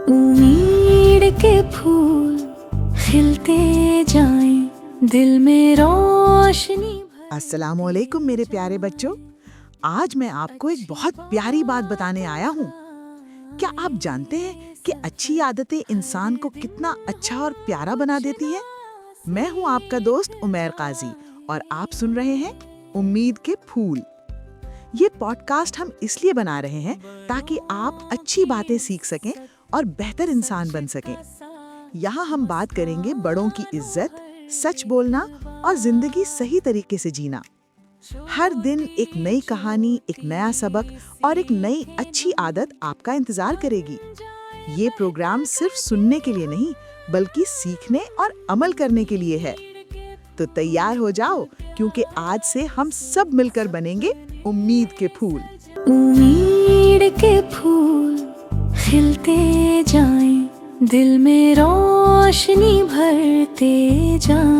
उम्मीद के फूल खिलते जाएं, दिल में रोशनी अस्सलामुअलैकुम मेरे प्यारे बच्चों। आज मैं आपको एक बहुत प्यारी बात बताने आया हूँ। क्या आप जानते हैं कि अच्छी आदतें इंसान को कितना अच्छा और प्यारा बना देती है। मैं हूँ आपका दोस्त उमैर काजी और आप सुन रहे हैं उम्मीद के फूल। ये पॉडकास्ट हम इसलिए बना रहे हैं ताकि आप अच्छी बातें सीख सकें और बेहतर इंसान बन सकें। यहाँ हम बात करेंगे बड़ों की इज्जत, सच बोलना और जिंदगी सही तरीके से जीना। हर दिन एक नई कहानी, एक नया सबक और एक नई अच्छी आदत आपका इंतजार करेगी। ये प्रोग्राम सिर्फ सुनने के लिए नहीं, बल्कि सीखने और अमल करने के लिए है। तो तैयार हो जाओ, क्योंकि आज से हम सब मिलकर बनेंगे उम्मीद के फूल। उम्मीद के फूल खिलते जाएं, दिल में रोशनी भरते जाएं।